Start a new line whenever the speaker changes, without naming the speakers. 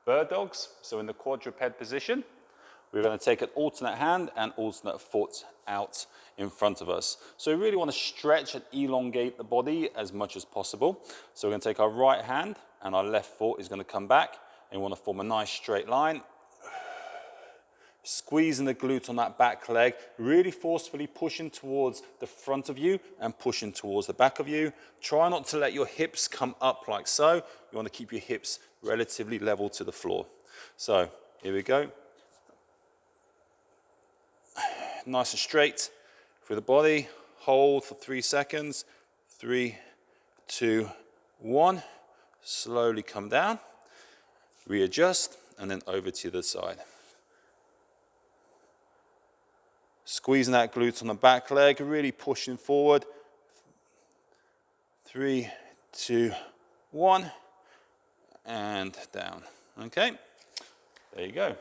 bird dogs. So in the quadruped position, we're going to take an alternate hand and alternate foot out in front of us. So we really want to stretch and elongate the body as much as possible. So we're going to take our right hand and our left foot is going to come back, and we want to form a nice straight line. Squeezing the glute on that back leg, really forcefully pushing towards the front of you and pushing towards the back of you. Try not to let your hips come up like so. You want to keep your hips relatively level to the floor. So here we go. Nice and straight through the body. Hold for 3 seconds. 3, 2, 1. Slowly come down. Readjust and then over to the side. Squeezing that glute on the back leg, really pushing forward. 3, 2, 1, and down. Okay, there you go.